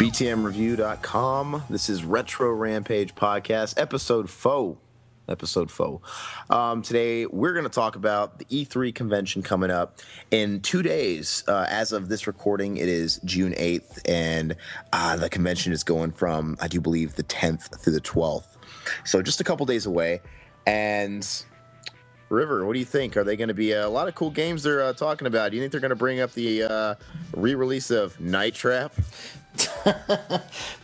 BTMreview.com. This is Retro Rampage Podcast, episode 4. Today, we're going to talk about the E3 convention coming up in 2 days. As of this recording, it is June 8th, and the convention is going from, I do believe, the 10th through the 12th. So just a couple days away. And River, what do you think? Are they going to be a lot of cool games they're talking about? Do you think they're going to bring up the re-release of Night Trap?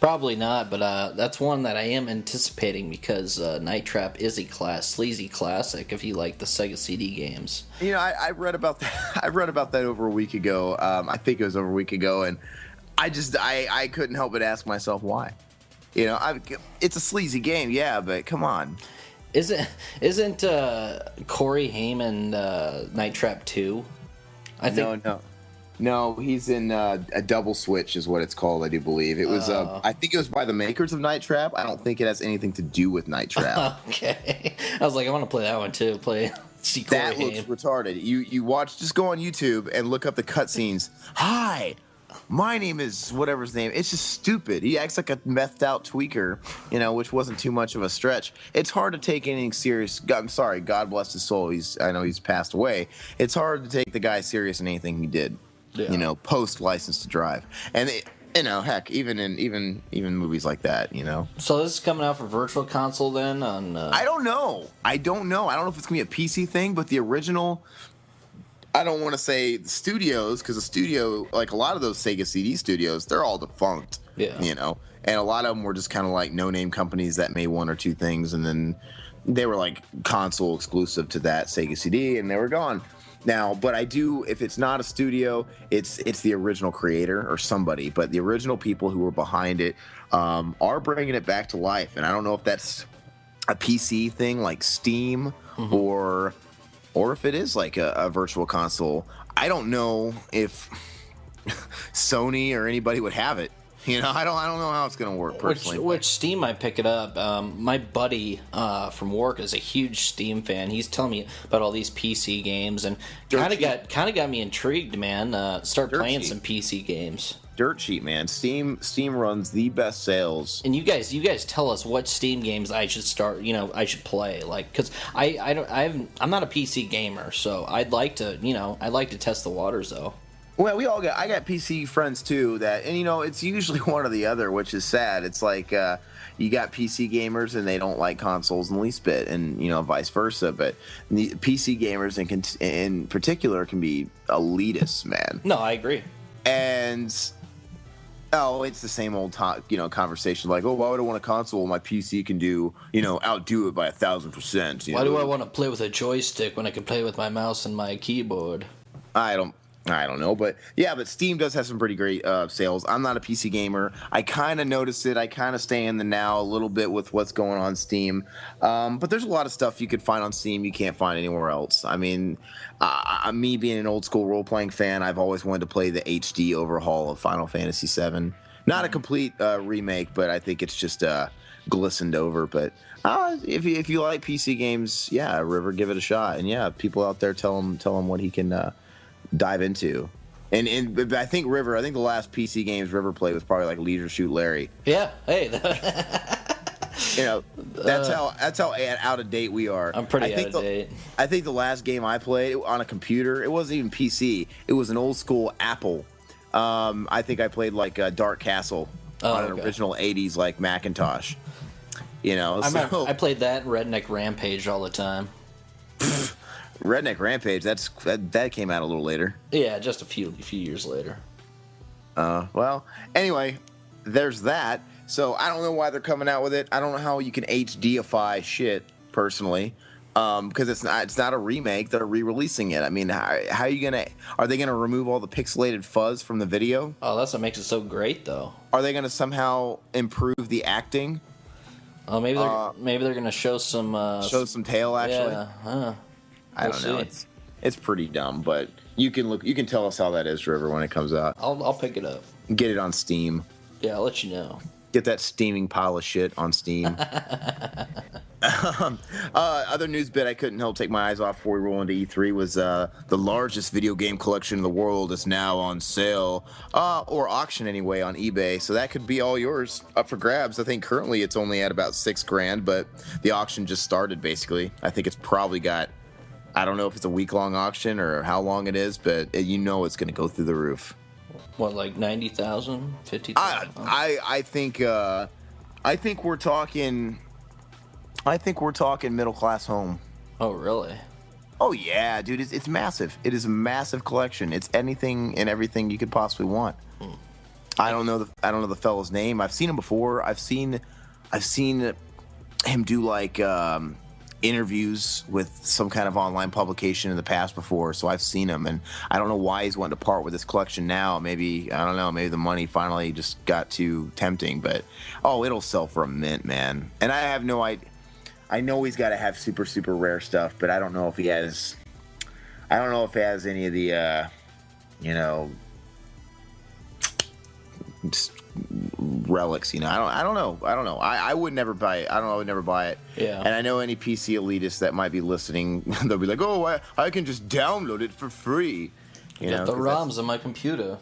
Probably not, but that's one that I am anticipating because Night Trap is a sleazy classic if you like the Sega CD games. You know, I read about that. I read about that over a week ago. I think it was over a week ago, and I couldn't help but ask myself why. You know, it's a sleazy game, yeah, but come on. Isn't Corey Haim Night Trap 2? I think No, he's in a Double Switch is what it's called, I do believe. It was I think it was by the makers of Night Trap. I don't think it has anything to do with Night Trap. Okay. I was like, I want to play that one too. See Corey That Haim. looks retarded. You watch, just go on YouTube and look up the cutscenes. Hi, my name is whatever his name. It's just stupid. He acts like a methed out tweaker, you know, which wasn't too much of a stretch. It's hard to take anything serious. I'm sorry, God bless his soul. I know he's passed away. It's hard to take the guy serious in anything he did. Yeah. You know, post License to Drive, and you know, heck, even movies like that, you know. So this is coming out for Virtual Console then? I don't know. I don't know if it's gonna be a PC thing, but the original. I don't want to say the studios, because the studio, like a lot of those Sega CD studios, they're all defunct. Yeah. You know, and a lot of them were just kind of like no-name companies that made one or two things, and then they were like console exclusive to that Sega CD, and they were gone. Now, but I do, if it's not a studio, it's the original creator or somebody, but the original people who were behind it are bringing it back to life. And I don't know if that's a PC thing like Steam or if it is like a virtual console. I don't know if Sony or anybody would have it. You know, I don't know how it's going to work personally. Which Steam might pick it up. My buddy from work is a huge Steam fan. He's telling me about all these PC games and kind of got me intrigued, man. Start playing some PC games. Dirt cheap, man. Steam runs the best sales. And you guys tell us what Steam games I should start. You know, I should play, like, because I'm not a PC gamer, so I'd like to test the waters though. Well, I got PC friends too and you know, it's usually one or the other, which is sad. It's like you got PC gamers and they don't like consoles in the least bit, and you know, vice versa. But the PC gamers in particular can be elitists, man. No, I agree. And it's the same old conversation like, why would I want a console when my PC can outdo it by 1,000%? Why do I want to play with a joystick when I can play with my mouse and my keyboard? I don't know, but Steam does have some pretty great sales. I'm not a PC gamer. I kind of notice it. I kind of stay in the now a little bit with what's going on Steam. But there's a lot of stuff you could find on Steam you can't find anywhere else. I mean, me being an old school role-playing fan, I've always wanted to play the HD overhaul of Final Fantasy VII. Not a complete remake, but I think it's just glistened over. But if you like PC games, yeah, River, give it a shot. And yeah, people out there tell him what he can dive into. And I think the last PC games River played was probably like Leisure Suit Larry. Yeah, hey. You know, that's how out of date we are. I'm pretty out of date. I think the last game I played on a computer, it wasn't even PC. It was an old school Apple. I think I played like Dark Castle on an original 80s like Macintosh. You know, I played that Redneck Rampage all the time. Redneck Rampage, that came out a little later. Yeah, just a few years later. Well, anyway, there's that. So I don't know why they're coming out with it. I don't know how you can HDify shit personally, because it's not a remake. They're re-releasing it. I mean, how are they gonna remove all the pixelated fuzz from the video? Oh, that's what makes it so great, though. Are they gonna somehow improve the acting? Oh, maybe they're gonna show some tail actually. Yeah. I don't know. It's pretty dumb, but you can tell us how that is, River, when it comes out. I'll pick it up. Get it on Steam. Yeah, I'll let you know. Get that steaming pile of shit on Steam. Other news bit I couldn't help take my eyes off before we roll into E3 was the largest video game collection in the world is now on sale, or auction anyway, on eBay. So that could be all yours, up for grabs. I think currently it's only at about $6,000, but the auction just started basically. I think it's probably got, I don't know if it's a week-long auction or how long it is, but you know it's going to go through the roof. What, like 90,000, 50,000? I think we're talking. I think we're talking middle class home. Oh, really? Oh yeah, dude, it's massive. It is a massive collection. It's anything and everything you could possibly want. I don't know the fellow's name. I've seen him before. I've seen him do like interviews with some kind of online publication in the past before. So I've seen him, and I don't know why he's wanting to part with his collection now. Maybe, I don't know, maybe the money finally just got too tempting. But it'll sell for a mint, man. And I have no idea. I know he's got to have super, super rare stuff, but I don't know if he has. I don't know if he has any of the, just relics. I don't know. I would never buy it. I would never buy it. Yeah. And I know any PC elitists that might be listening, they'll be like, "Oh, I can just download it for free." Get the ROMs on my computer.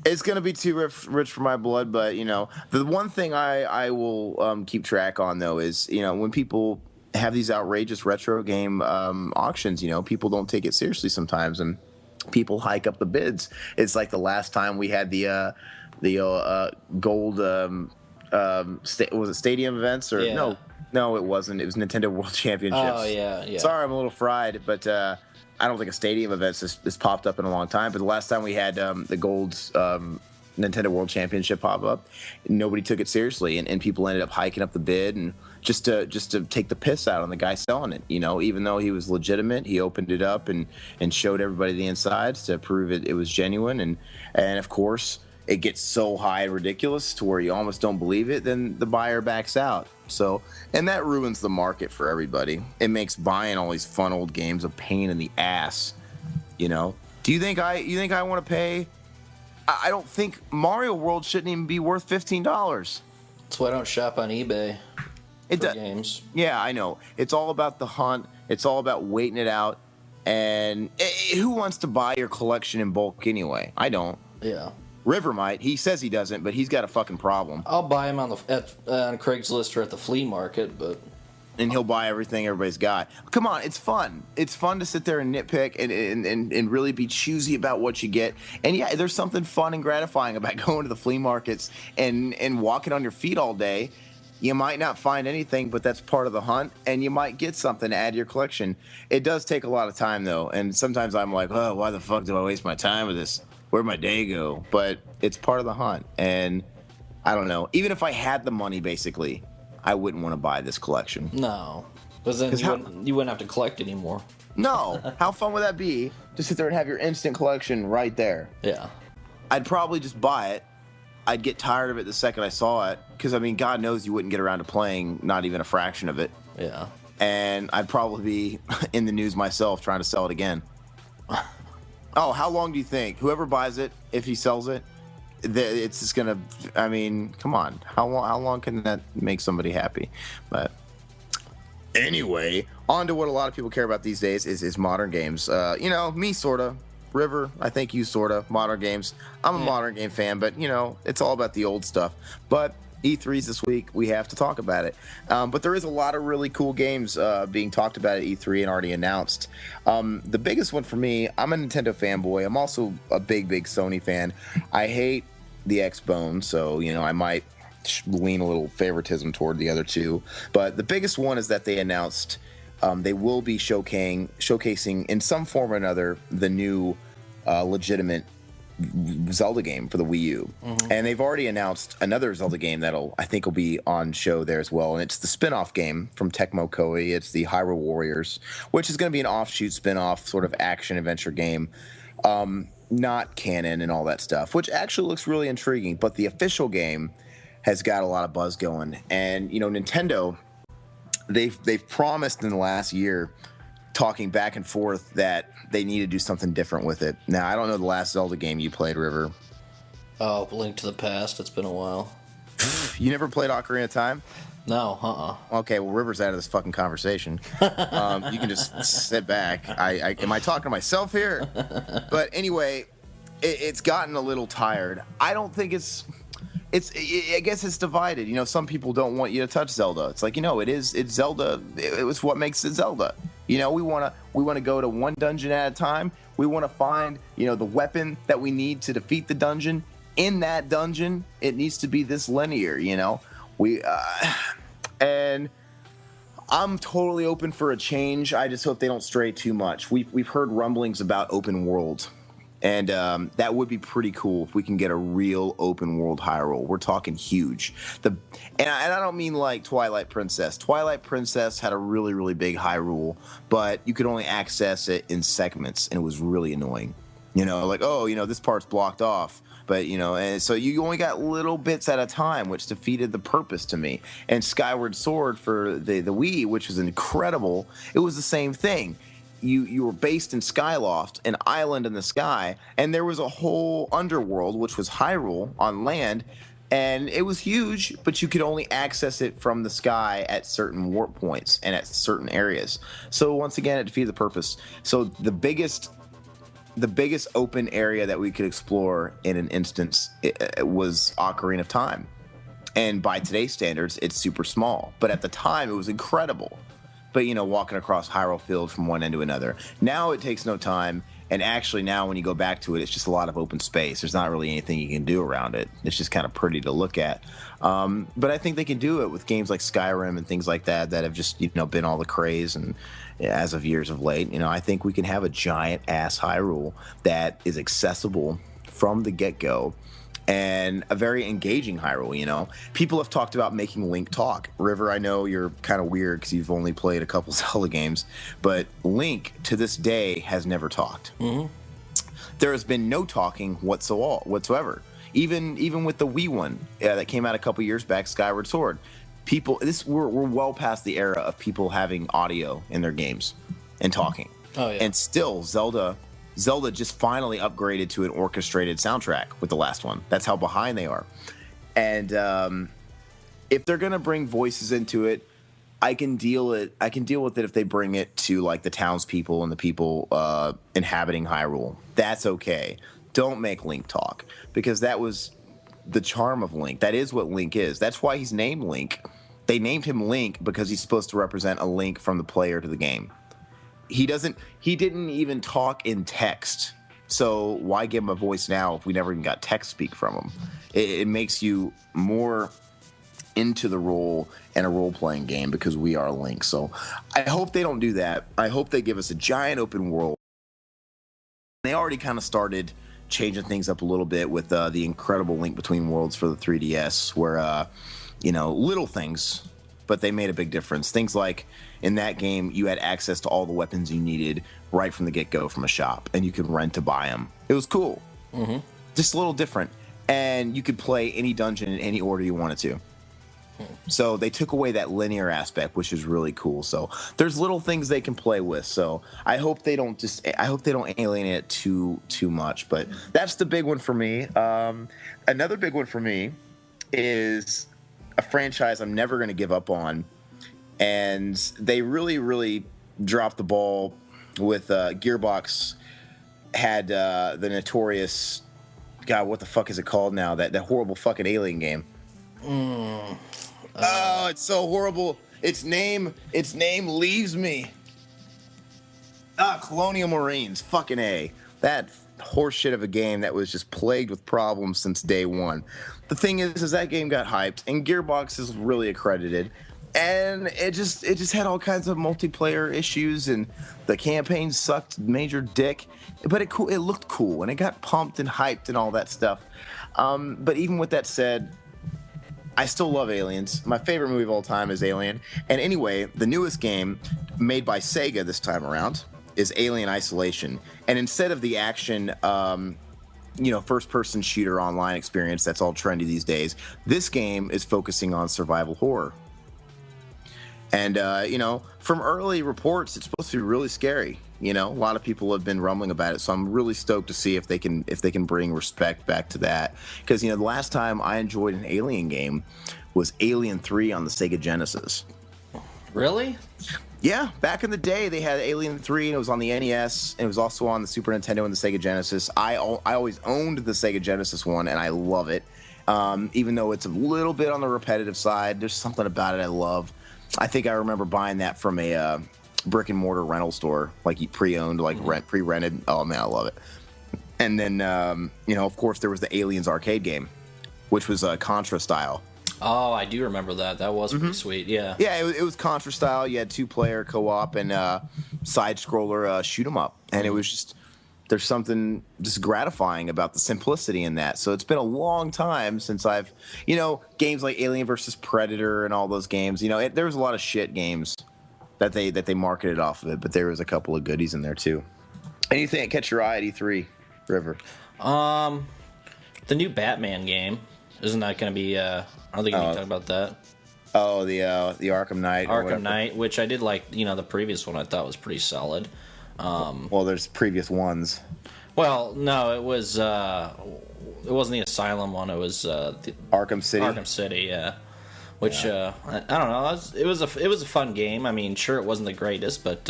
It's going to be too rich for my blood, but, the one thing I will keep track on, though, is, when people have these outrageous retro game auctions, people don't take it seriously sometimes, and people hike up the bids. It's like the last time we had the gold, was it stadium events? Or yeah. No, it wasn't. It was Nintendo World Championships. Oh, yeah. Sorry, I'm a little fried, but I don't think a stadium event has popped up in a long time. But the last time we had the gold Nintendo World Championship pop up, nobody took it seriously, and people ended up hiking up the bid and just to take the piss out on the guy selling it. Even though he was legitimate, he opened it up and showed everybody the insides to prove it was genuine. And of course, it gets so high and ridiculous to where you almost don't believe it, then the buyer backs out. So, and that ruins the market for everybody. It makes buying all these fun old games a pain in the ass. Do you think I want to pay? I don't think Mario World shouldn't even be worth $15. That's why I don't shop on eBay for games. Yeah, I know. It's all about the hunt. It's all about waiting it out. And who wants to buy your collection in bulk anyway? I don't. Yeah. River might. He says he doesn't, but he's got a fucking problem. I'll buy him on Craigslist or at the flea market, but... And he'll buy everything everybody's got. Come on, it's fun. It's fun to sit there and nitpick and really be choosy about what you get. And yeah, there's something fun and gratifying about going to the flea markets and walking on your feet all day. You might not find anything, but that's part of the hunt, and you might get something to add to your collection. It does take a lot of time, though, and sometimes I'm like, oh, why the fuck do I waste my time with this? Where'd my day go? But it's part of the hunt, and I don't know. Even if I had the money, basically, I wouldn't want to buy this collection. No, because then you wouldn't have to collect anymore. No, how fun would that be to sit there and have your instant collection right there? Yeah. I'd probably just buy it. I'd get tired of it the second I saw it, because, God knows you wouldn't get around to playing not even a fraction of it. Yeah. And I'd probably be in the news myself trying to sell it again. Oh, how long do you think? Whoever buys it, if he sells it, it's just going to, come on. How long can that make somebody happy? But anyway, on to what a lot of people care about these days is modern games. Me sort of. River, I think you sort of. Modern games. I'm a modern game fan, but, it's all about the old stuff. But E3's this week. We have to talk about it. But there is a lot of really cool games being talked about at E3 and already announced. The biggest one for me, I'm a Nintendo fanboy. I'm also a big Sony fan. I hate the Xbone, so, I might lean a little favoritism toward the other two. But the biggest one is that they announced they will be showcasing in some form or another the new legitimate Zelda game for the Wii U. Mm-hmm. And they've already announced another Zelda game I think will be on show there as well. And it's the spin-off game from Tecmo Koei. It's the Hyrule Warriors, which is going to be an offshoot spin-off sort of action-adventure game. Not canon and all that stuff, which actually looks really intriguing. But the official game has got a lot of buzz going. And, Nintendo, they've promised in the last year, talking back and forth, that they need to do something different with it. Now, I don't know the last Zelda game you played, River. Oh, Link to the Past. It's been a while. You never played Ocarina of Time? No, Okay, well, River's out of this fucking conversation. You can just sit back. Am I talking to myself here? But anyway, it's gotten a little tired. I don't think I guess it's divided. You know, some people don't want you to touch Zelda. It's like, it's Zelda. It was what makes it Zelda. You know, we want to go to one dungeon at a time. We want to find, the weapon that we need to defeat the dungeon. In that dungeon, it needs to be this linear, and I'm totally open for a change. I just hope they don't stray too much. We've heard rumblings about open world, and that would be pretty cool if we can get a real open world Hyrule. We're talking huge. And I don't mean like Twilight Princess. Twilight Princess had a really, really big Hyrule, but you could only access it in segments, and it was really annoying. This part's blocked off. But, and so you only got little bits at a time, which defeated the purpose to me. And Skyward Sword for the Wii, which was incredible, it was the same thing. You were based in Skyloft, an island in the sky, and there was a whole underworld, which was Hyrule on land, and it was huge, but you could only access it from the sky at certain warp points and at certain areas. So once again, it defeated the purpose. So the biggest open area that we could explore in an instance it was Ocarina of Time. And by today's standards, it's super small. But at the time, it was incredible. But, walking across Hyrule Field from one end to another. Now it takes no time. And actually now when you go back to it, it's just a lot of open space. There's not really anything you can do around it. It's just kind of pretty to look at. But I think they can do it with games like Skyrim and things like that have just, been all the craze and as of years of late. I think we can have a giant ass Hyrule that is accessible from the get-go and a very engaging Hyrule. People have talked about making Link talk. River, I know you're kind of weird because you've only played a couple Zelda games, but Link to this day has never talked. Mm-hmm. There has been no talking whatsoever. Even with the Wii one that came out a couple years back, Skyward Sword. We're well past the era of people having audio in their games and talking. Oh yeah. And still, Zelda just finally upgraded to an orchestrated soundtrack with the last one. That's how behind they are. And if they're gonna bring voices into it, I can deal with it if they bring it to like the townspeople and the people inhabiting Hyrule. That's okay. Don't make Link talk, because that was the charm of Link. That is what Link is. That's why he's named Link. They named him Link because he's supposed to represent a link from the player to the game. He didn't even talk in text. So why give him a voice now if we never even got text speak from him? It makes you more into the role and a role-playing game because we are Link. So I hope they don't do that. I hope they give us a giant open world. They already kind of started changing things up a little bit with the incredible Link Between Worlds for the 3DS, where little things, but they made a big difference. Things like in that game, you had access to all the weapons you needed right from the get-go from a shop, and you could rent to buy them. It was cool. Mm-hmm. Just a little different. And you could play any dungeon in any order you wanted to. So they took away that linear aspect, which is really cool. So there's little things they can play with. So I hope they don't alienate it too much. But that's the big one for me. Another big one for me is a franchise I'm never going to give up on, and they really, really dropped the ball with Gearbox. Had the notorious, God, what the fuck is it called now? That horrible fucking Alien game. Oh, it's so horrible. Its name leaves me. Colonial Marines. Fucking A. That horseshit of a game that was just plagued with problems since day one. The thing is that game got hyped, and Gearbox is really accredited, and it just had all kinds of multiplayer issues, and the campaign sucked major dick, but it looked cool, and it got pumped and hyped and all that stuff. But even with that said, I still love Aliens. My favorite movie of all time is Alien. And anyway, the newest game, made by Sega this time around, is Alien Isolation. And instead of the action, first-person shooter online experience that's all trendy these days, this game is focusing on survival horror. And from early reports, it's supposed to be really scary. A lot of people have been rumbling about it, so I'm really stoked to see if they can bring respect back to that. Because the last time I enjoyed an Alien game was Alien 3 on the Sega Genesis. Really? Yeah, back in the day, they had Alien 3, and it was on the NES, and it was also on the Super Nintendo and the Sega Genesis. I always owned the Sega Genesis one, and I love it. Even though it's a little bit on the repetitive side, there's something about it I love. I think I remember buying that from a brick and mortar rental store, like pre-owned, like pre-rented. Oh man, I love it. And then, of course, there was the Aliens arcade game, which was Contra style. Oh, I do remember that. That was pretty sweet. Yeah. Yeah, it was Contra style. You had 2-player co-op and side scroller shoot 'em up, and it was just there's something just gratifying about the simplicity in that. So it's been a long time since I've, games like Alien versus Predator and all those games. There was a lot of shit games that they marketed off of it, but there was a couple of goodies in there too. Anything that catch your eye at E3, River? The new Batman game. Isn't that going to be? I don't think you can talk about that. Oh, the Arkham Knight. Arkham Knight, which I did like. The previous one I thought was pretty solid. Well, there's previous ones. Well, no, it was. It wasn't the Asylum one. It was the Arkham City. Arkham City, yeah. Which I don't know. It was a fun game. I mean, sure, it wasn't the greatest, but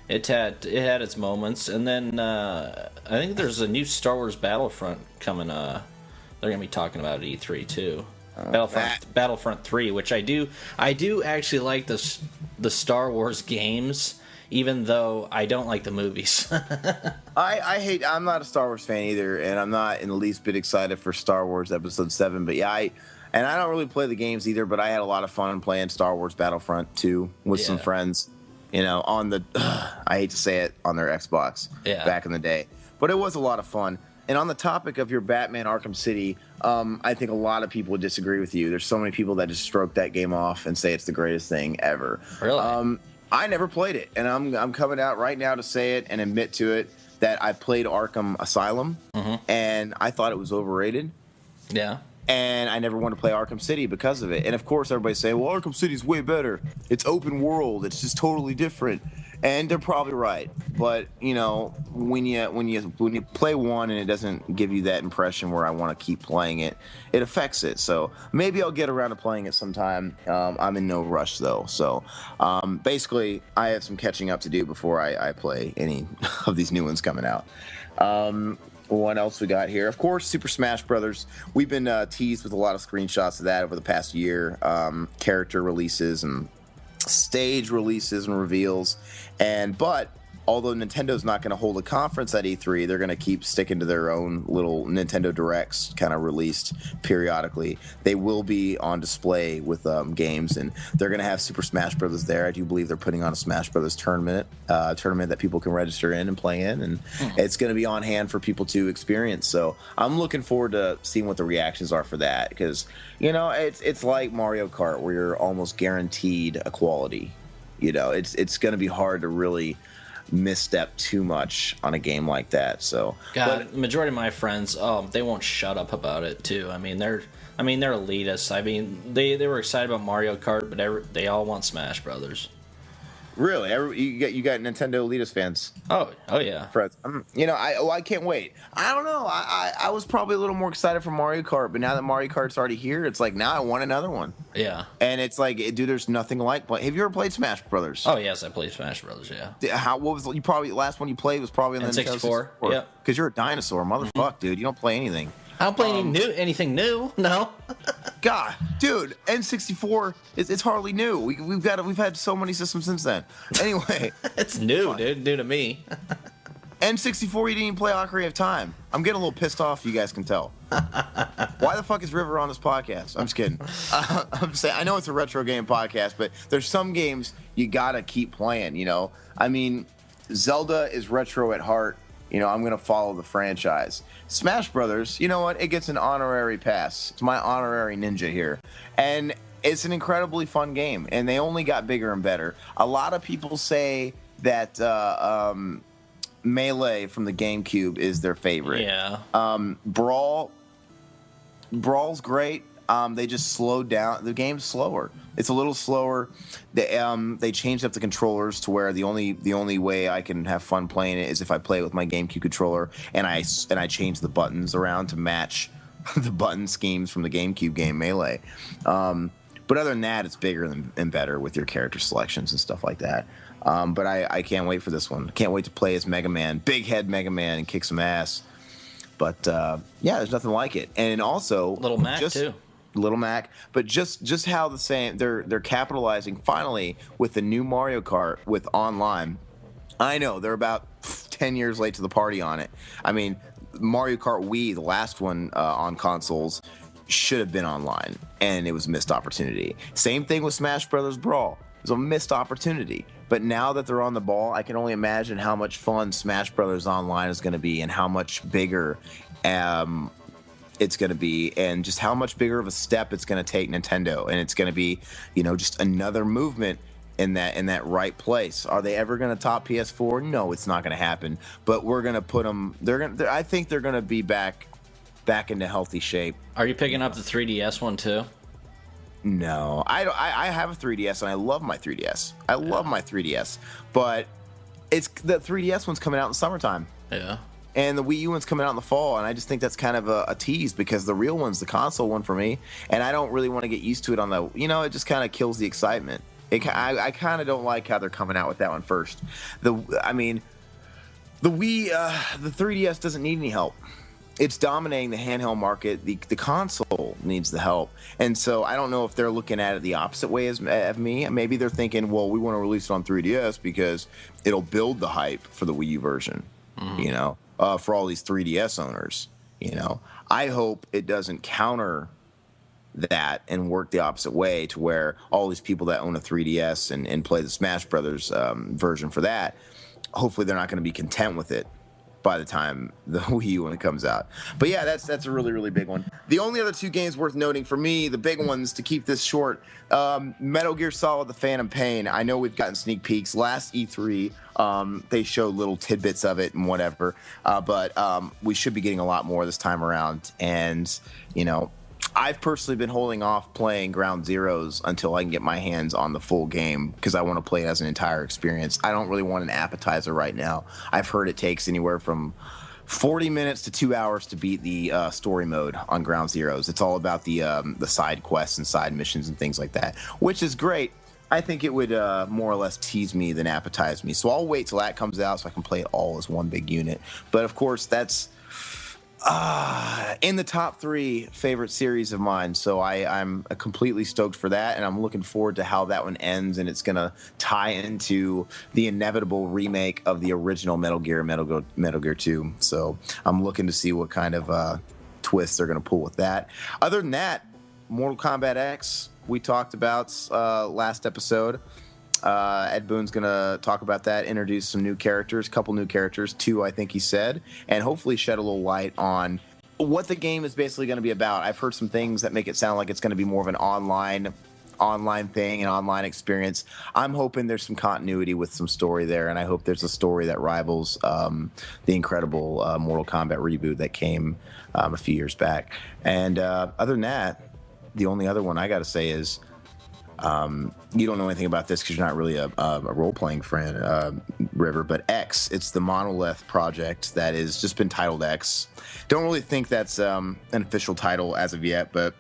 it had its moments. And then I think there's a new Star Wars Battlefront coming. They're gonna be talking about at E3 too. Battlefront 3, which I do actually like the Star Wars games, even though I don't like the movies. I'm not a Star Wars fan either, and I'm not in the least bit excited for Star Wars Episode 7. But yeah, I don't really play the games either, but I had a lot of fun playing Star Wars Battlefront 2 with some friends, on the, I hate to say it, on their Xbox back in the day. But it was a lot of fun. And on the topic of your Batman Arkham City, I think a lot of people would disagree with you. There's so many people that just stroke that game off and say it's the greatest thing ever. Really? I never played it, and I'm coming out right now to say it and admit to it that I played Arkham Asylum, and I thought it was overrated. Yeah. And I never wanted to play Arkham City because of it. And of course, everybody's saying, "Well, Arkham City's way better. It's open world. It's just totally different." And they're probably right. But when you play one and it doesn't give you that impression where I want to keep playing it, it affects it. So maybe I'll get around to playing it sometime. I'm in no rush though. So basically, I have some catching up to do before I play any of these new ones coming out. What else we got here? Of course, Super Smash Brothers. We've been teased with a lot of screenshots of that over the past year. Character releases and stage releases and reveals. But although Nintendo's not going to hold a conference at E3, they're going to keep sticking to their own little Nintendo Directs kind of released periodically. They will be on display with games, and they're going to have Super Smash Brothers there. I do believe they're putting on a Smash Brothers tournament that people can register in and play in, and it's going to be on hand for people to experience. So I'm looking forward to seeing what the reactions are for that, because it's like Mario Kart, where you're almost guaranteed a quality. It's going to be hard to really misstep too much on a game like that. So the majority of my friends, they won't shut up about it too. They're elitists. They were excited about Mario Kart, but they all want Smash Brothers. Really? You got Nintendo elitist fans? Oh yeah. Friends. I can't wait. I don't know. I was probably a little more excited for Mario Kart, but now that Mario Kart's already here, it's like now I want another one. Yeah. And it's like, dude, there's nothing like play. Have you ever played Smash Brothers? Oh yes, I played Smash Brothers. Yeah. What was last one you played was probably on the Nintendo 64. Yeah. Because you're a dinosaur, motherfucker, dude. You don't play anything. I don't play anything new. No. God, dude, N64, it's hardly new. We've had so many systems since then. Anyway, it's new, dude. New to me. N64, you didn't even play Ocarina of Time. I'm getting a little pissed off. You guys can tell. Why the fuck is River on this podcast? I'm just kidding. I'm saying, I know it's a retro game podcast, but there's some games you gotta keep playing. Zelda is retro at heart. I'm going to follow the franchise. Smash Brothers, you know what? It gets an honorary pass. It's my honorary ninja here. And it's an incredibly fun game, and they only got bigger and better. A lot of people say that Melee from the GameCube is their favorite. Yeah. Brawl's great. They just slowed down. The game's slower. It's a little slower. They changed up the controllers to where the only way I can have fun playing it is if I play it with my GameCube controller and I change the buttons around to match the button schemes from the GameCube game Melee. But other than that, it's bigger and better with your character selections and stuff like that. But I can't wait for this one. Can't wait to play as Mega Man, big head Mega Man, and kick some ass. But yeah, there's nothing like it. And also Little Mac too. Little Mac, but just how the same they're capitalizing finally with the new Mario Kart with online. I know they're about 10 years late to the party on it. I mean, Mario Kart Wii, the last one on consoles, should have been online, and it was a missed opportunity. Same thing with Smash Brothers Brawl. It was a missed opportunity. But now that they're on the ball, I can only imagine how much fun Smash Brothers Online is going to be and how much bigger it's going to be and just how much bigger of a step it's going to take Nintendo. And it's going to be, just another movement in that right place. Are they ever going to top PS4? No, it's not going to happen. But we're going to put them. I think they're going to be back into healthy shape. Are you picking up the 3DS one too? No, I have a 3DS and I love my 3DS. I love my 3DS, but it's the 3DS one's coming out in the summertime. Yeah. And the Wii U one's coming out in the fall, and I just think that's kind of a tease because the real one's the console one for me, and I don't really want to get used to it on the. It just kind of kills the excitement. I kind of don't like how they're coming out with that one first. The Wii, the 3DS doesn't need any help. It's dominating the handheld market. The console needs the help. And so I don't know if they're looking at it the opposite way as me. Maybe they're thinking, well, we want to release it on 3DS because it'll build the hype for the Wii U version, for all these 3DS owners. I hope it doesn't counter that and work the opposite way to where all these people that own a 3DS and play the Smash Brothers version for that, hopefully they're not going to be content with it by the time the Wii U one comes out. But yeah, that's a really, really big one. The only other two games worth noting for me, the big ones to keep this short, Metal Gear Solid: The Phantom Pain. I know we've gotten sneak peeks. Last E3, they showed little tidbits of it and whatever, but we should be getting a lot more this time around. And, I've personally been holding off playing Ground Zeroes until I can get my hands on the full game because I want to play it as an entire experience. I don't really want an appetizer right now. I've heard it takes anywhere from 40 minutes to 2 hours to beat the story mode on Ground Zeroes. It's all about the side quests and side missions and things like that, which is great. I think it would more or less tease me than appetize me. So I'll wait till that comes out so I can play it all as one big unit. But of course, that's in the top 3 favorite series of mine, so I'm completely stoked for that, and I'm looking forward to how that one ends, and it's going to tie into the inevitable remake of the original Metal Gear 2. So I'm looking to see what kind of twists they're going to pull with that. Other than that, Mortal Kombat X, we talked about last episode. Ed Boon's going to talk about that, introduce some new characters, couple new characters, 2, I think he said, and hopefully shed a little light on what the game is basically going to be about. I've heard some things that make it sound like it's going to be more of an online thing, an online experience. I'm hoping there's some continuity with some story there, and I hope there's a story that rivals the incredible Mortal Kombat reboot that came a few years back. And other than that, the only other one I got to say is, you don't know anything about this because you're not really a role-playing friend, River, but X, it's the Monolith project that has just been titled X. Don't really think that's an official title as of yet, but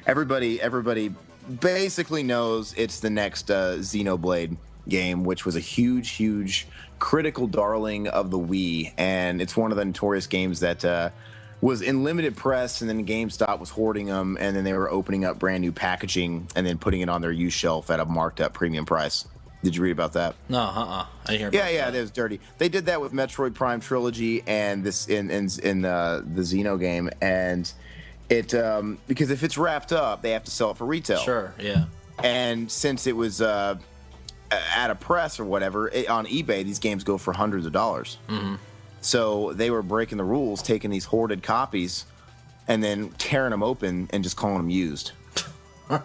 everybody basically knows it's the next Xenoblade game, which was a huge critical darling of the Wii, and it's one of the notorious games that was in limited press, and then GameStop was hoarding them, and then they were opening up brand new packaging and then putting it on their used shelf at a marked up premium price. Did you read about that? No, I didn't hear about that. Yeah, that was dirty. They did that with Metroid Prime Trilogy and this in the Xeno game, and it because if it's wrapped up, they have to sell it for retail. Sure, yeah. And since it was at a press or whatever, on eBay, these games go for hundreds of dollars. Mm-hmm. So they were breaking the rules, taking these hoarded copies and then tearing them open and just calling them used.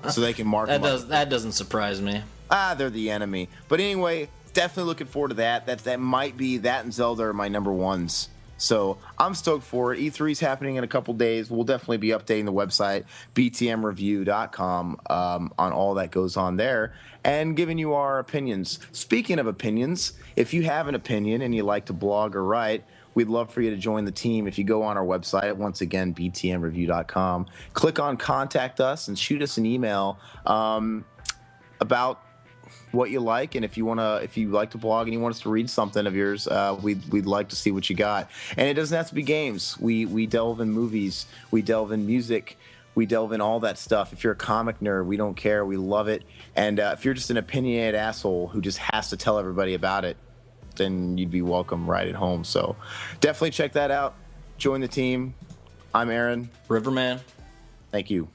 So they can mark them up. That doesn't surprise me. They're the enemy. But anyway, definitely looking forward to that. That might be, that and Zelda are my number ones So I'm stoked for it. E3 is happening in a couple days. We'll definitely be updating the website, btmreview.com, on all that goes on there and giving you our opinions. Speaking of opinions, if you have an opinion and you like to blog or write, we'd love for you to join the team. If you go on our website, once again, btmreview.com, click on Contact Us and shoot us an email about what you like, and if you like to blog and you want us to read something of yours, we'd like to see what you got. And it doesn't have to be games. We delve in movies, we delve in music, we delve in all that stuff. If you're a comic nerd, we don't care. We love it. And if you're just an opinionated asshole who just has to tell everybody about it, then you'd be welcome right at home. So definitely check that out. Join the team. I'm Aaron. Riverman. Thank you.